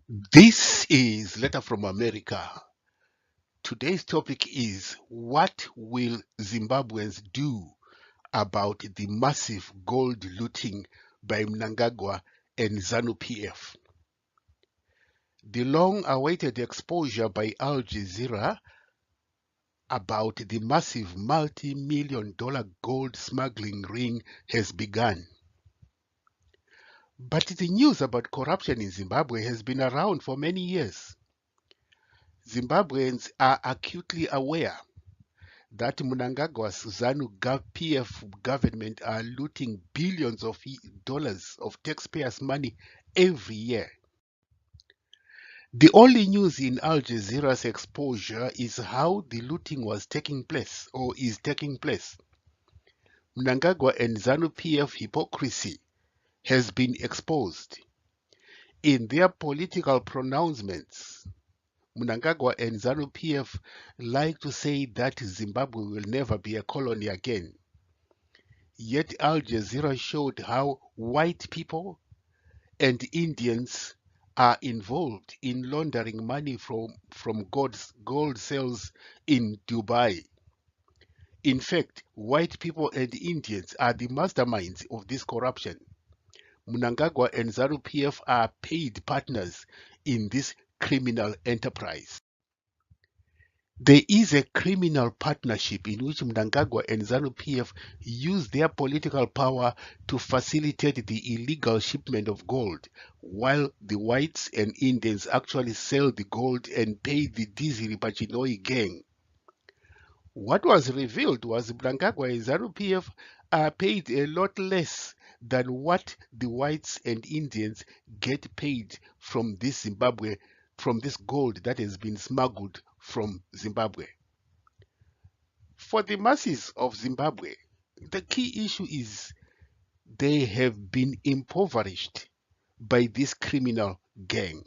This is Letter from America. Today's topic is, what will Zimbabweans do about the massive gold looting by Mnangagwa and ZANU PF? The long-awaited exposure by Al Jazeera about the massive multi-million dollar gold smuggling ring has begun. But the news about corruption in Zimbabwe has been around for many years. Zimbabweans are acutely aware that Mnangagwa's ZANU PF government are looting billions of dollars of taxpayers' money every year. The only news in Al Jazeera's exposure is how the looting was taking place or is taking place. Mnangagwa and ZANU PF hypocrisy has been exposed. In their political pronouncements, Mnangagwa and ZANU PF like to say that Zimbabwe will never be a colony again. Yet Al Jazeera showed how white people and Indians are involved in laundering money from gold sales in Dubai. In fact, white people and Indians are the masterminds of this corruption. Mnangagwa and ZANU PF are paid partners in this criminal enterprise. There is a criminal partnership in which Mnangagwa and ZANU PF use their political power to facilitate the illegal shipment of gold, while the whites and Indians actually sell the gold and pay the Dizzy Pachinoi gang. What was revealed was Mnangagwa and ZANU PF are paid a lot less than what the whites and Indians get paid from this gold that has been smuggled from Zimbabwe. For the masses of Zimbabwe, the key issue is they have been impoverished by this criminal gang.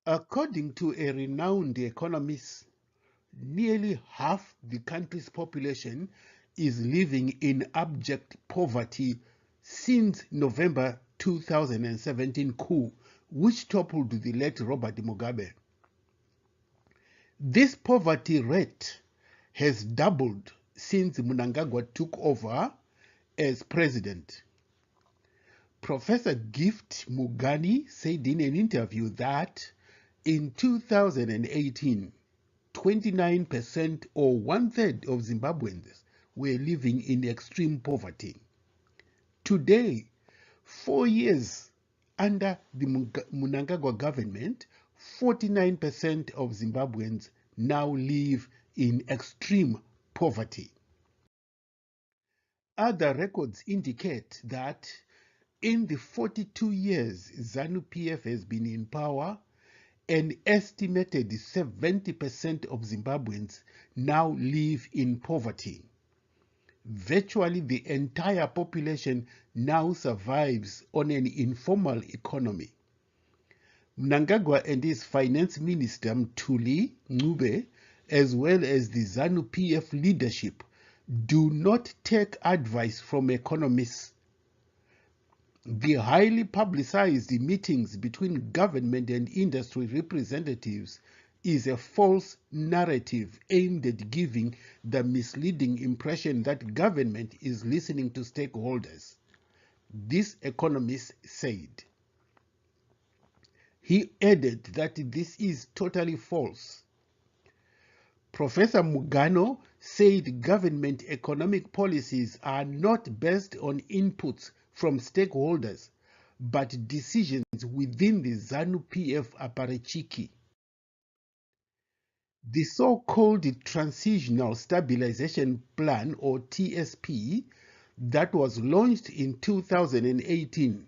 According to a renowned economist, nearly half the country's population is living in abject poverty since November 2017 coup, which toppled the late Robert Mugabe. This poverty rate has doubled since Mnangagwa took over as president. Professor Gift Mugani said in an interview that in 2018, 29% or one-third of Zimbabweans were living in extreme poverty. Today, 4 years under the Mnangagwa government, 49% of Zimbabweans now live in extreme poverty. Other records indicate that in the 42 years ZANU PF has been in power, an estimated 70% of Zimbabweans now live in poverty. Virtually the entire population now survives on an informal economy. Mnangagwa and his finance minister Mthuli Ncube, as well as the ZANU PF leadership, do not take advice from economists. The highly publicized meetings between government and industry representatives is a false narrative aimed at giving the misleading impression that government is listening to stakeholders. This economist said. He added that this is totally false. Professor Mugano said government economic policies are not based on inputs from stakeholders, but decisions within the ZANU PF apparatchiki. The so-called Transitional Stabilization Plan, or TSP, that was launched in 2018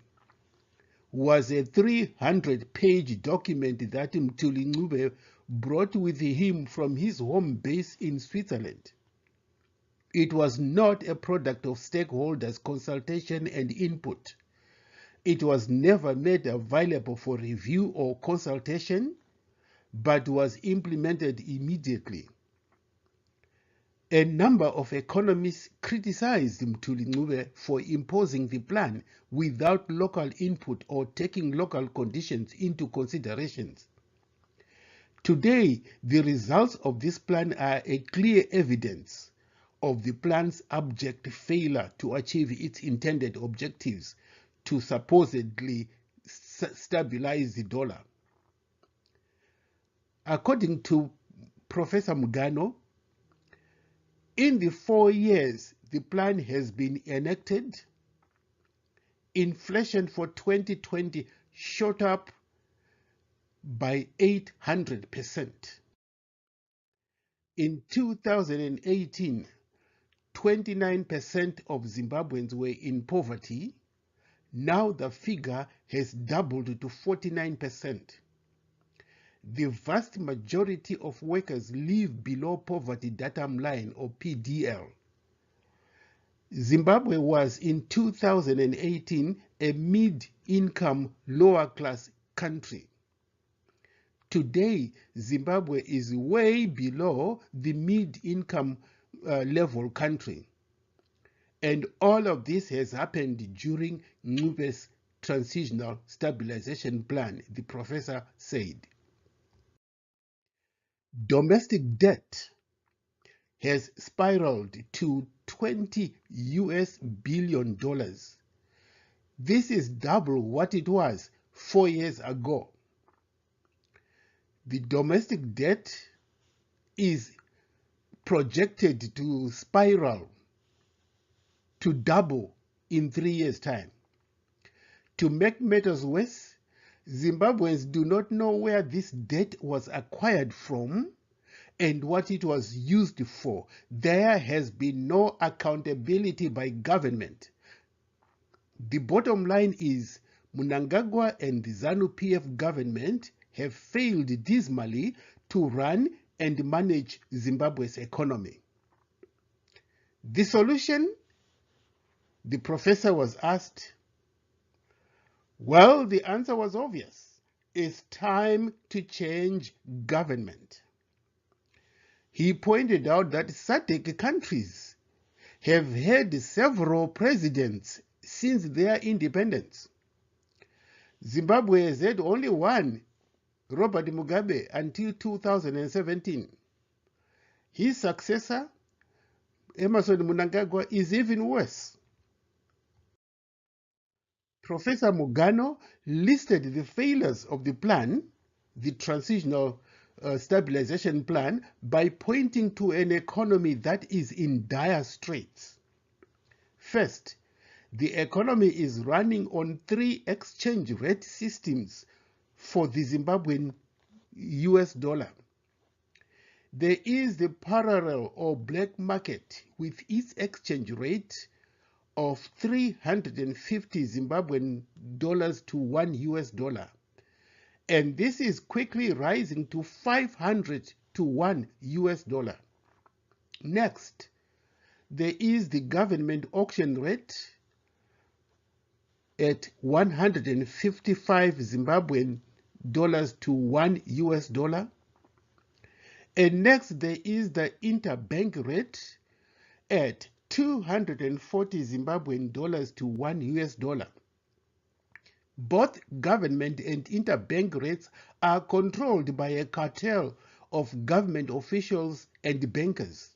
was a 300-page document that Mthuli Ncube brought with him from his home base in Switzerland. It was not a product of stakeholders' consultation and input. It was never made available for review or consultation, but was implemented immediately. A number of economists criticized Mthuli Ncube for imposing the plan without local input or taking local conditions into consideration. Today, the results of this plan are a clear evidence of the plan's abject failure to achieve its intended objectives to supposedly stabilize the dollar. According to Professor Mugano, in the 4 years the plan has been enacted, inflation for 2020 shot up by 800%. In 2018, 29% of Zimbabweans were in poverty. Now the figure has doubled to 49%. The vast majority of workers live below poverty datum line or PDL. Zimbabwe was in 2018 a mid-income, lower-class country. Today, Zimbabwe is way below the mid-income level country. And all of this has happened during Ncube's Transitional Stabilization Plan, the professor said. Domestic debt has spiraled to $20 billion. This is double what it was 4 years ago. The domestic debt is projected to spiral to double in 3 years' time. To make matters worse, Zimbabweans do not know where this debt was acquired from and what it was used for. There has been no accountability by government. The bottom line is Mnangagwa and the ZANU PF government have failed dismally to run and manage Zimbabwe's economy. The solution? The professor was asked. Well, the answer was obvious. It's time to change government. He pointed out that SADC countries have had several presidents since their independence. Zimbabwe has had only one, Robert Mugabe, until 2017. His successor, Emmerson Mnangagwa, is even worse. Professor Mugano listed the failures of the plan, the Transitional Stabilization Plan, by pointing to an economy that is in dire straits. First, the economy is running on 3 exchange rate systems for the Zimbabwean US dollar. There is the parallel or black market with its exchange rate of 350 Zimbabwean dollars to 1 US dollar. And this is quickly rising to 500 to 1 US dollar. Next, there is the government auction rate at 155 Zimbabwean dollars to 1 US dollar. And next, there is the interbank rate at 240 Zimbabwean dollars to 1 US dollar. Both government and interbank rates are controlled by a cartel of government officials and bankers.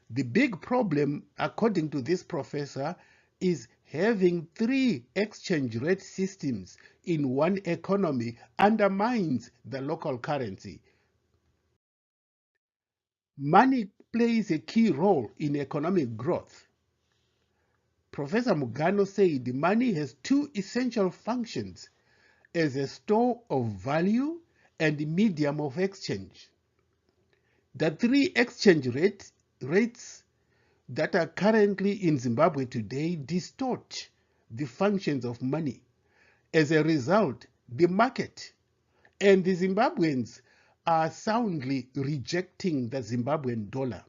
The big problem, according to this professor, is having 3 exchange rate systems in one economy undermines the local currency. Money plays a key role in economic growth. Professor Mugano said money has 2 essential functions as a store of value and medium of exchange. The 3 exchange rates that are currently in Zimbabwe today distort the functions of money. As a result, the market and the Zimbabweans are soundly rejecting the Zimbabwean dollar,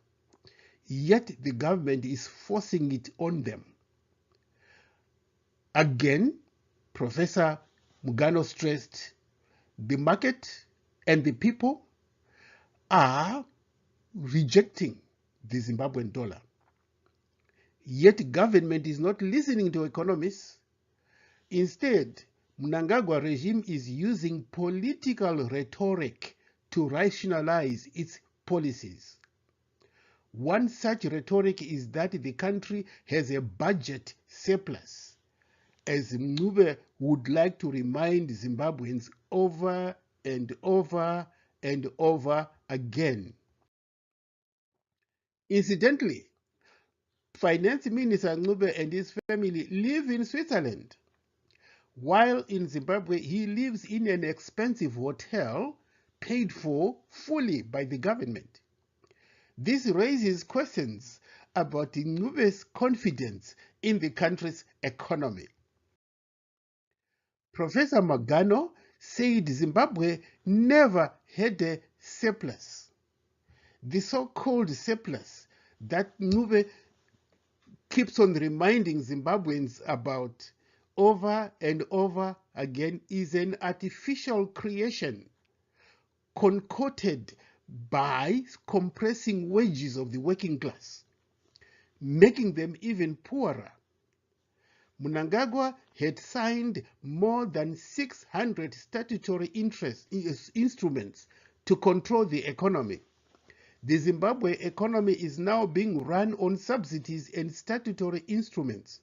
yet the government is forcing it on them. Again, Professor Mugano stressed the market and the people are rejecting the Zimbabwean dollar. Yet government is not listening to economists. Instead, Mnangagwa regime is using political rhetoric to rationalize its policies. One such rhetoric is that the country has a budget surplus, as Mncube would like to remind Zimbabweans over and over and over again. Incidentally, Finance Minister Mncube and his family live in Switzerland, while in Zimbabwe he lives in an expensive hotel paid for fully by the government. This raises questions about Mncube's confidence in the country's economy. Professor Magano said Zimbabwe never had a surplus. The so-called surplus that Mncube keeps on reminding Zimbabweans about over and over again is an artificial creation concocted by compressing wages of the working class, making them even poorer. Mnangagwa had signed more than 600 statutory instruments to control the economy. The Zimbabwe economy is now being run on subsidies and statutory instruments.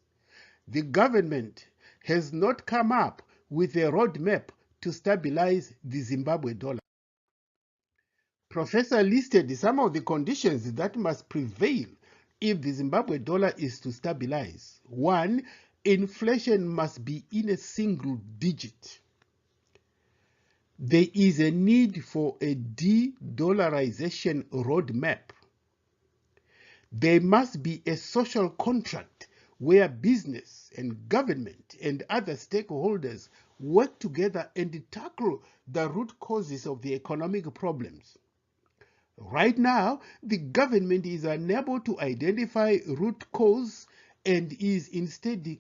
The government has not come up with a roadmap to stabilize the Zimbabwe dollar. Professor listed some of the conditions that must prevail if the Zimbabwe dollar is to stabilize. 1. Inflation must be in a single digit. There is a need for a de-dollarization roadmap. There must be a social contract where business and government and other stakeholders work together and tackle the root causes of the economic problems. Right now, the government is unable to identify root cause and is instead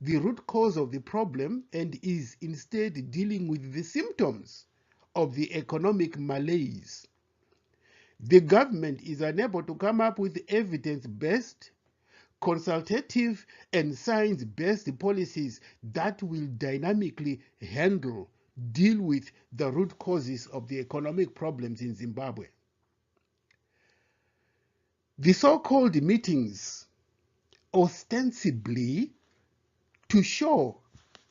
the root cause of the problem and is instead dealing with the symptoms of the economic malaise. The government is unable to come up with evidence-based, consultative, and science-based policies that will dynamically deal with the root causes of the economic problems in Zimbabwe. The so-called meetings, ostensibly to show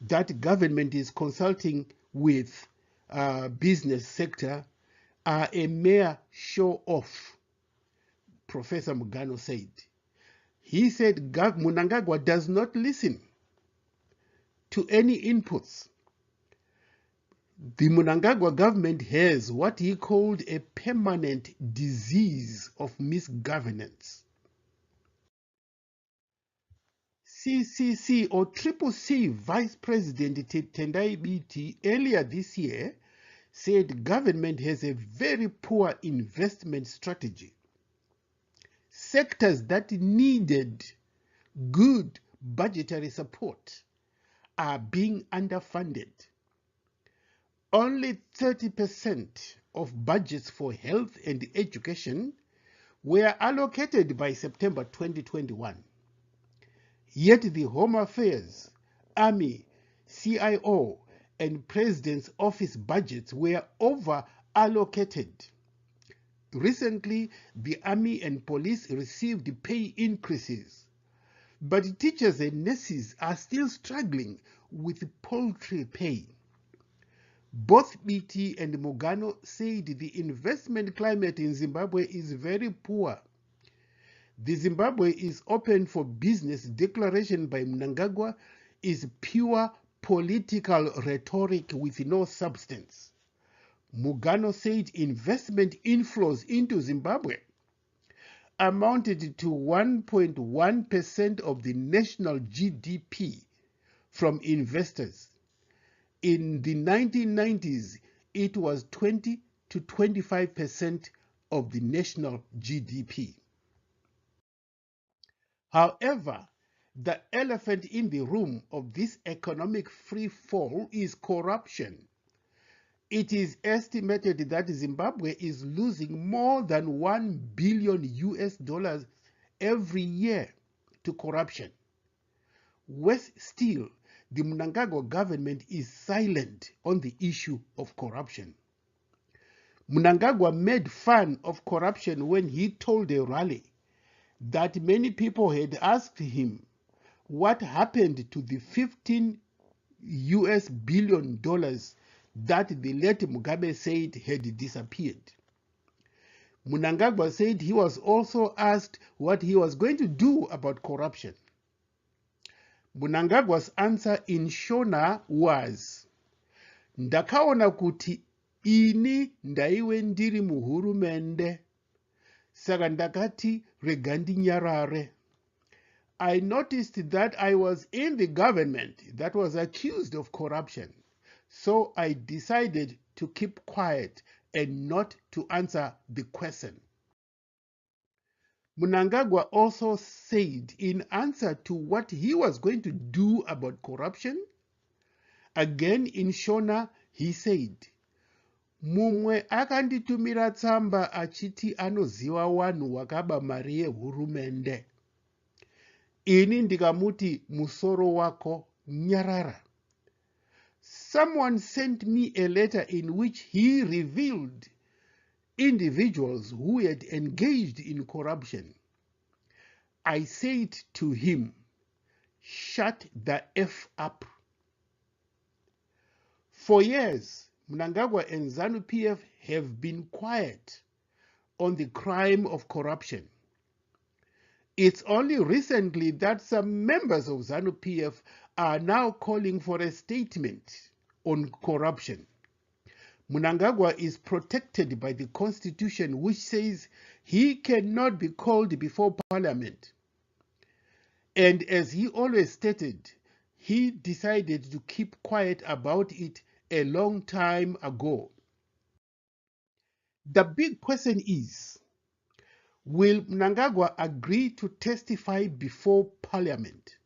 that government is consulting with business sector, are a mere show-off, Professor Magano said. He said Mnangagwa does not listen to any inputs. The Mnangagwa government has what he called a permanent disease of misgovernance. CCC or Triple C Vice President Tendai Biti earlier this year said government has a very poor investment strategy. Sectors that needed good budgetary support are being underfunded. Only 30% of budgets for health and education were allocated by September 2021. Yet the Home Affairs, Army, CIO, and President's Office budgets were over-allocated. Recently, the Army and Police received pay increases, but teachers and nurses are still struggling with paltry pay. Both BT and Magano said the investment climate in Zimbabwe is very poor. The Zimbabwe is open for business declaration by Mnangagwa is pure political rhetoric with no substance. Magano said investment inflows into Zimbabwe amounted to 1.1% of the national GDP from investors. In the 1990s, it was 20 to 25% of the national GDP. However, the elephant in the room of this economic free fall is corruption. It is estimated that Zimbabwe is losing more than $1 billion every year to corruption. Worse still, the Mnangagwa government is silent on the issue of corruption. Mnangagwa made fun of corruption when he told a rally that many people had asked him what happened to the $15 billion that the late Mugabe said had disappeared. Mnangagwa said he was also asked what he was going to do about corruption. Mnangagwa's answer in Shona was, ndakaona kuti ini ndaiwe ndiri muhurumende, saka ndakati rega ndinyarare. I noticed that I was in the government that was accused of corruption, so I decided to keep quiet and not to answer the question. Mnangagwa also said in answer to what he was going to do about corruption, again in Shona, he said, mumwe akanditumira tsamba achiti anoziva wanhu wakaba mari yehurumende. Ini ndikamuti musoro wako nyarara. Someone sent me a letter in which he revealed individuals who had engaged in corruption. I said to him, shut the F up. For years, Mnangagwa and ZANU PF have been quiet on the crime of corruption. It's only recently that some members of ZANU PF are now calling for a statement on corruption. Mnangagwa is protected by the constitution, which says he cannot be called before parliament. And as he always stated, he decided to keep quiet about it a long time ago. The big question is, will Mnangagwa agree to testify before parliament?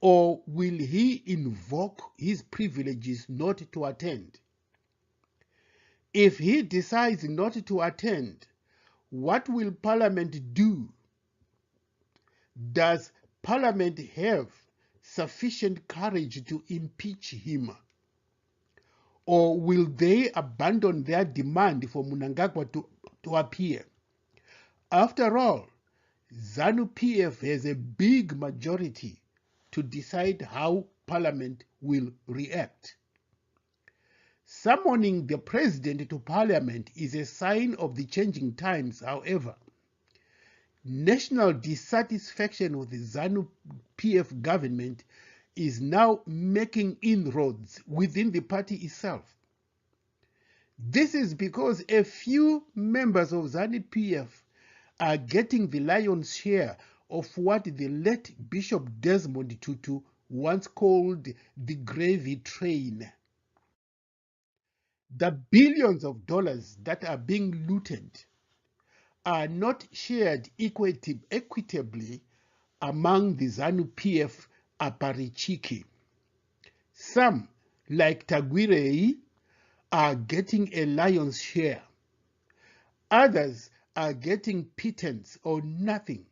Or will he invoke his privileges not to attend? If he decides not to attend, what will parliament do? Does parliament have sufficient courage to impeach him? Or will they abandon their demand for Mnangagwa to appear? After all, ZANU PF has a big majority to decide how parliament will react. Summoning the president to parliament is a sign of the changing times, however. National dissatisfaction with the ZANU PF government is now making inroads within the party itself. This is because a few members of ZANU PF are getting the lion's share of what the late Bishop Desmond Tutu once called the gravy train. The billions of dollars that are being looted are not shared equitably among the ZANU PF aparichiki. Some, like Tagwirei, are getting a lion's share. Others are getting pittance or nothing.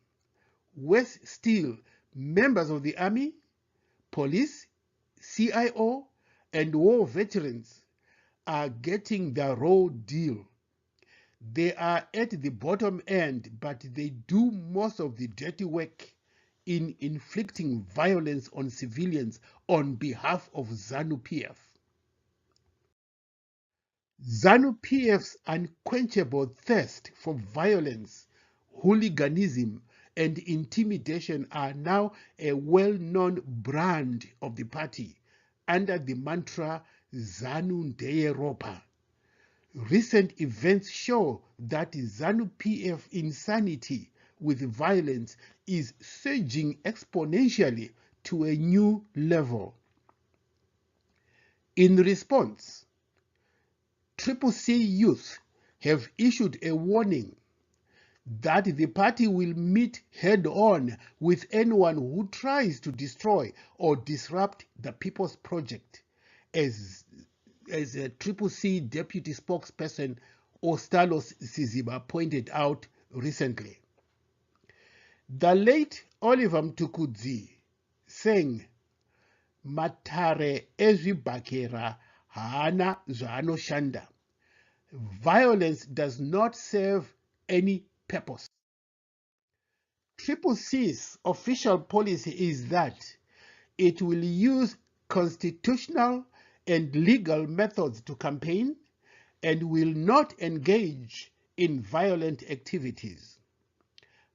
Worse still, members of the army, police, CIO, and war veterans are getting the raw deal. They are at the bottom end, but they do most of the dirty work in inflicting violence on civilians on behalf of ZANU PF. ZANU PF's unquenchable thirst for violence, hooliganism, and intimidation are now a well-known brand of the party under the mantra ZANU Ndeyeropa. Recent events show that ZANU PF insanity with violence is surging exponentially to a new level. In response, CCC youth have issued a warning that the party will meet head-on with anyone who tries to destroy or disrupt the People's Project, as as a Triple C deputy spokesperson Ostalos Siziba pointed out recently. The late Oliver Mtukudzi sang Matare ezvibhakera haana zvaanoshanda. Violence does not serve any purpose. Triple C's official policy is that it will use constitutional and legal methods to campaign and will not engage in violent activities.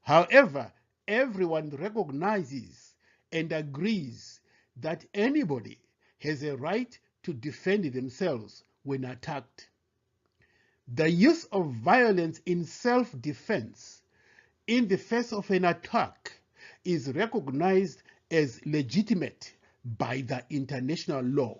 However, everyone recognizes and agrees that anybody has a right to defend themselves when attacked. The use of violence in self-defense in the face of an attack is recognized as legitimate by the international law.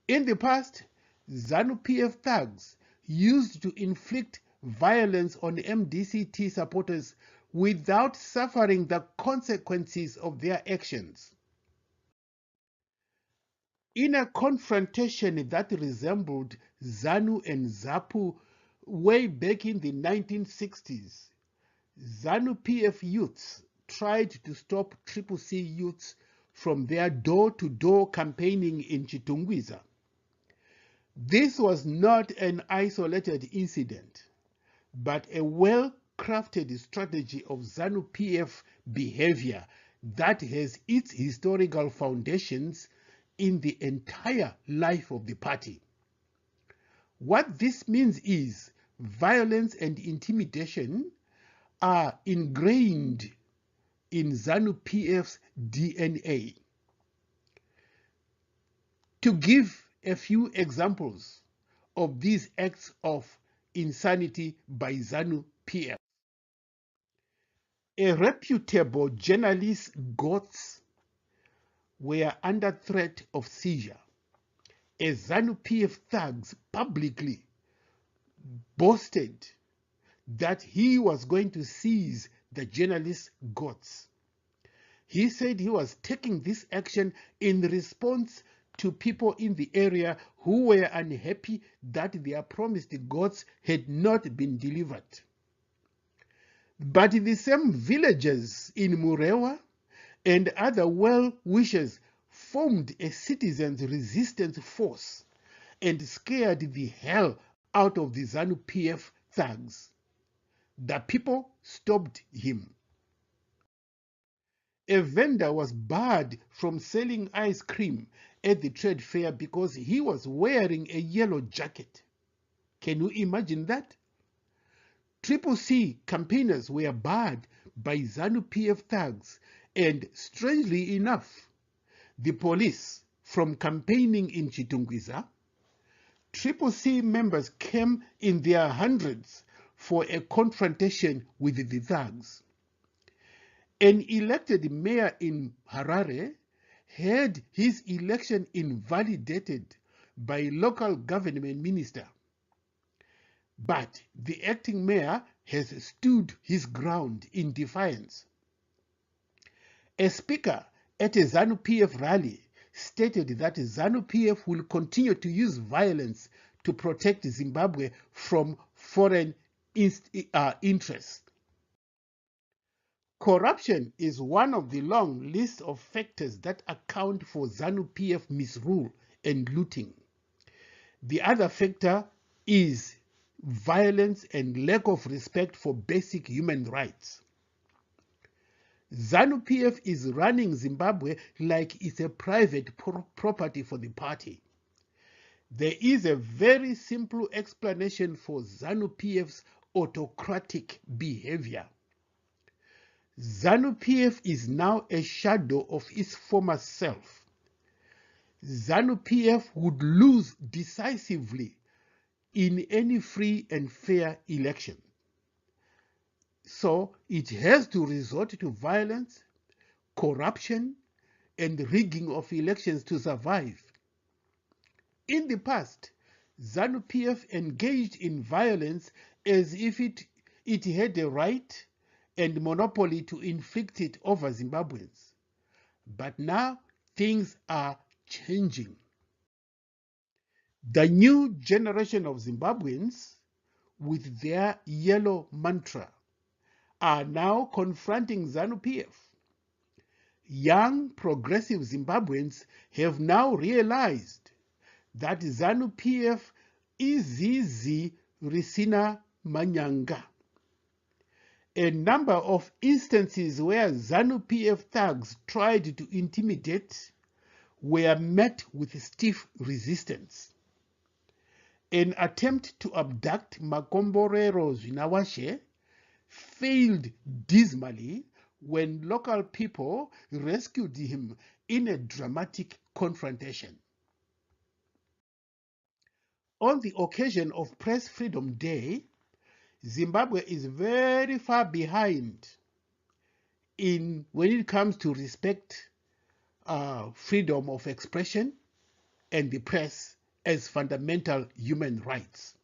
In the past, ZANU PF thugs used to inflict violence on MDCT supporters without suffering the consequences of their actions. In a confrontation that resembled ZANU and ZAPU way back in the 1960s, ZANU PF youths tried to stop Triple C youths from their door-to-door campaigning in Chitungwiza. This was not an isolated incident, but a well-crafted strategy of ZANU PF behavior that has its historical foundations in the entire life of the party. What this means is violence and intimidation are ingrained in ZANU PF's DNA. To give a few examples of these acts of insanity by ZANU PF. A reputable journalist's goats were under threat of seizure. As ZANU PF thugs publicly boasted that he was going to seize the journalist's goats. He said he was taking this action in response to people in the area who were unhappy that their promised goats had not been delivered. But the same villagers in Murewa and other well-wishers formed a citizens' resistance force and scared the hell out of the ZANU PF thugs. The people stopped him. A vendor was barred from selling ice cream at the trade fair because he was wearing a yellow jacket. Can you imagine that? Triple C campaigners were barred by ZANU PF thugs, and strangely enough, the police from campaigning in Chitungwiza. Triple C members came in their hundreds for a confrontation with the thugs. An elected mayor in Harare had his election invalidated by local government minister. But the acting mayor has stood his ground in defiance. A speaker at a ZANU PF rally stated that ZANU PF will continue to use violence to protect Zimbabwe from foreign interests. Corruption is one of the long list of factors that account for ZANU PF misrule and looting. The other factor is violence and lack of respect for basic human rights. ZANU PF is running Zimbabwe like it's a private property for the party. There is a very simple explanation for ZANU PF's autocratic behavior. ZANU PF is now a shadow of its former self. ZANU PF would lose decisively in any free and fair election. So it has to resort to violence, corruption, and rigging of elections to survive. In the past, ZANU PF engaged in violence as if it had a right and monopoly to inflict it over Zimbabweans. But now things are changing. The new generation of Zimbabweans, with their yellow mantra, are now confronting ZANU PF. Young progressive Zimbabweans have now realized that ZANU PF is Zizi Risina Manyanga. A number of instances where ZANU PF thugs tried to intimidate were met with stiff resistance. An attempt to abduct Makomborero Zwinawashe failed dismally when local people rescued him in a dramatic confrontation. On the occasion of Press Freedom Day, Zimbabwe is very far behind when it comes to respect freedom of expression and the press as fundamental human rights.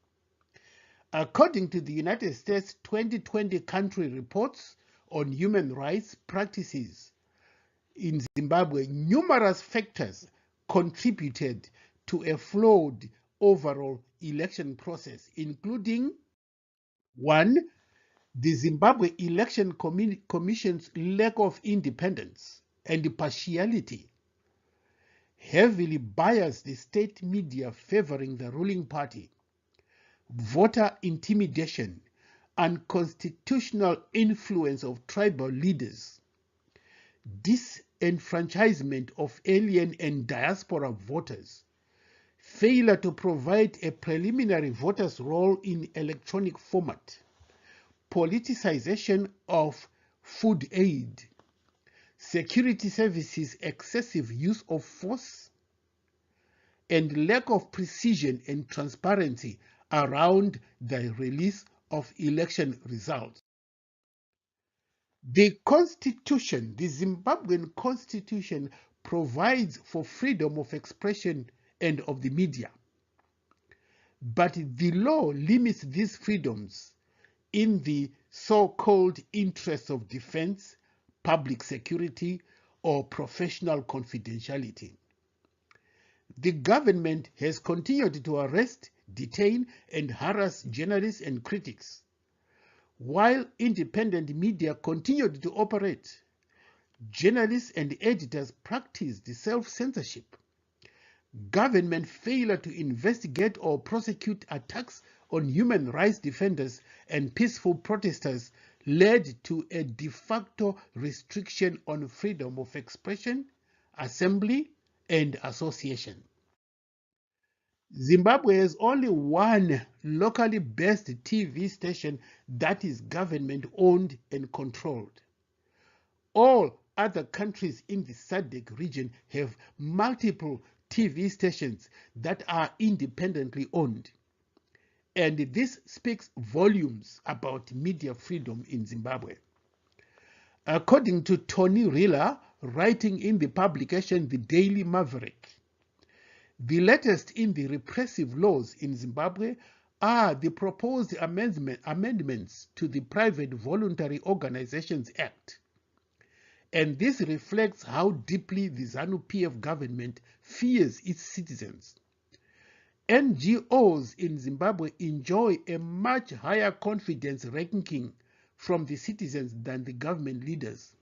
According to the United States 2020 country reports on human rights practices in Zimbabwe, numerous factors contributed to a flawed overall election process, including 1. The Zimbabwe Election Commission's lack of independence and partiality, heavily biased the state media favoring the ruling party, voter intimidation, unconstitutional influence of tribal leaders, disenfranchisement of alien and diaspora voters, failure to provide a preliminary voters' roll in electronic format, politicization of food aid, security services' excessive use of force, and lack of precision and transparency around the release of election results. The Constitution, the Zimbabwean Constitution, provides for freedom of expression and of the media. But the law limits these freedoms in the so-called interests of defense, public security, or professional confidentiality. The government has continued to arrest, detain, and harass journalists and critics. While independent media continued to operate, journalists and editors practiced self-censorship. Government failure to investigate or prosecute attacks on human rights defenders and peaceful protesters led to a de facto restriction on freedom of expression, assembly, and association. Zimbabwe has only one locally based TV station that is government-owned and controlled. All other countries in the SADC region have multiple TV stations that are independently owned. And this speaks volumes about media freedom in Zimbabwe. According to Tony Riller, writing in the publication The Daily Maverick, the latest in the repressive laws in Zimbabwe are the proposed amendments to the Private Voluntary Organizations Act. And this reflects how deeply the ZANU PF government fears its citizens. NGOs in Zimbabwe enjoy a much higher confidence ranking from the citizens than the government leaders.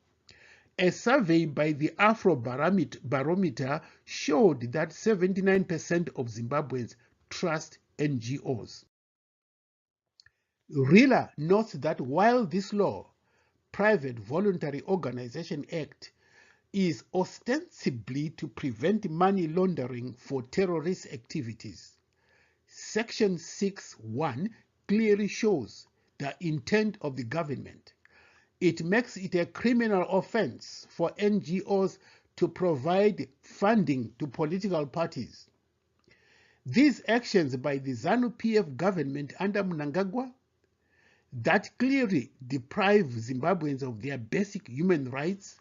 A survey by the Afrobarometer showed that 79% of Zimbabweans trust NGOs. Riller notes that while this law, Private Voluntary Organization Act, is ostensibly to prevent money laundering for terrorist activities, Section 6.1 clearly shows the intent of the government. It makes it a criminal offense for NGOs to provide funding to political parties. These actions by the ZANU PF government under Mnangagwa that clearly deprive Zimbabweans of their basic human rights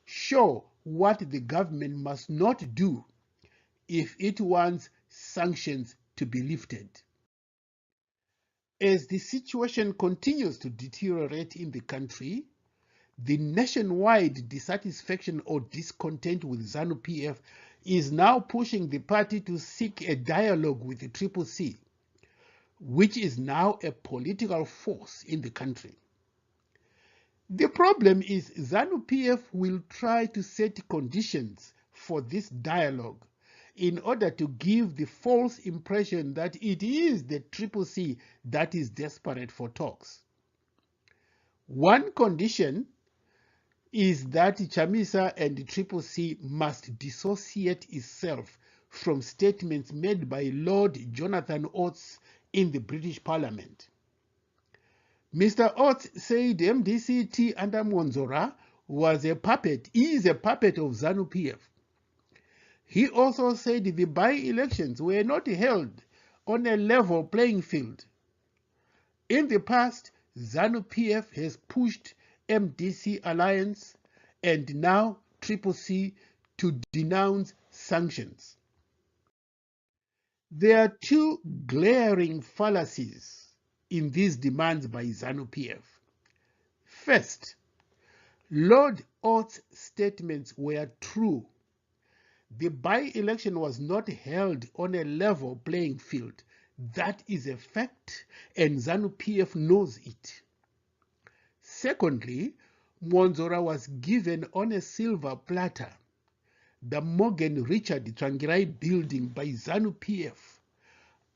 show what the government must not do if it wants sanctions to be lifted. As the situation continues to deteriorate in the country, the nationwide dissatisfaction or discontent with ZANU PF is now pushing the party to seek a dialogue with the Triple C, which is now a political force in the country. The problem is ZANU PF will try to set conditions for this dialogue in order to give the false impression that it is the Triple C that is desperate for talks. One condition is that Chamisa and the Triple C must dissociate itself from statements made by Lord Jonathan Oates in the British Parliament. Mr. Oates said MDCT under Monzora is a puppet of ZANU PF. He also said the by-elections were not held on a level playing field. In the past, ZANU PF has pushed MDC alliance and now Triple C to denounce sanctions. There are two glaring fallacies in these demands by ZANU PF. First, Lord Oates' statements were true. The by-election was not held on a level playing field. That is a fact, and ZANU PF knows it. Secondly, Monzora was given on a silver platter the Morgan Richard Trangirai building by ZANU PF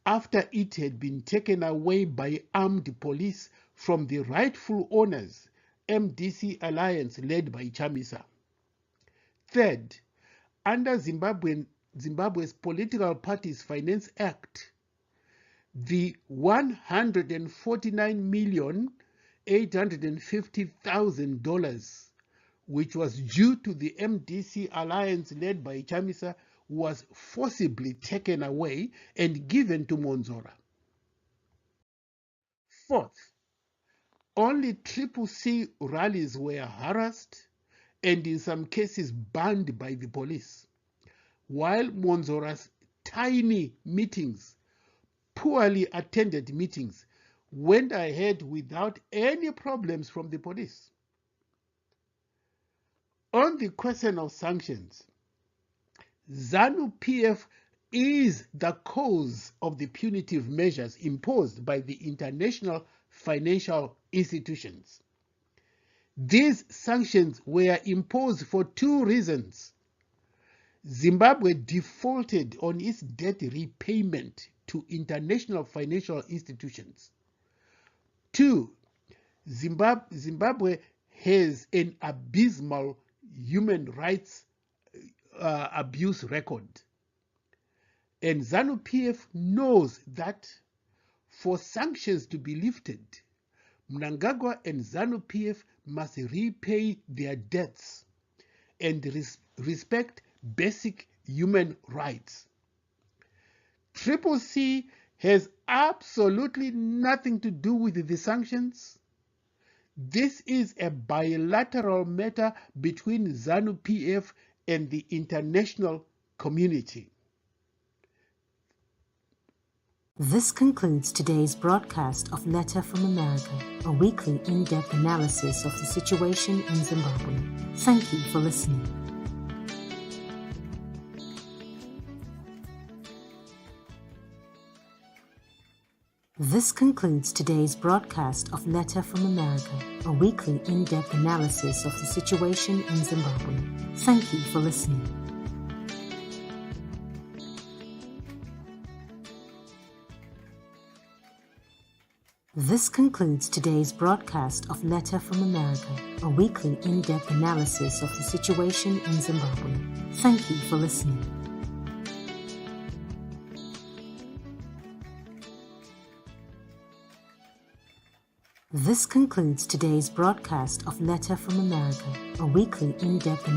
after it had been taken away by armed police from the rightful owners, MDC Alliance led by Chamisa. Third, under Zimbabwe's Political Parties Finance Act, the $149,850,000, which was due to the MDC alliance led by Chamisa, was forcibly taken away and given to Monzora. Fourth, only Triple C rallies were harassed and in some cases banned by the police, while Monzora's tiny meetings, poorly attended meetings, went ahead without any problems from the police. On the question of sanctions, ZANU PF is the cause of the punitive measures imposed by the international financial institutions. These sanctions were imposed for two reasons. Zimbabwe defaulted on its debt repayment to international financial institutions. Two, Zimbabwe has an abysmal human rights abuse record. And ZANU PF knows that for sanctions to be lifted, Mnangagwa and ZANU PF must repay their debts and respect basic human rights. Triple C has absolutely nothing to do with the sanctions. This is a bilateral matter between ZANU PF and the international community. This concludes today's broadcast of Letter from America, a weekly in-depth analysis of the situation in Zimbabwe. Thank you for listening. This concludes today's broadcast of Letter from America, a weekly in-depth analysis of the situation in Zimbabwe. Thank you for listening. This concludes today's broadcast of Letter from America, a weekly in-depth analysis of the situation in Zimbabwe. Thank you for listening. This concludes today's broadcast of Letter from America, a weekly in-depth analysis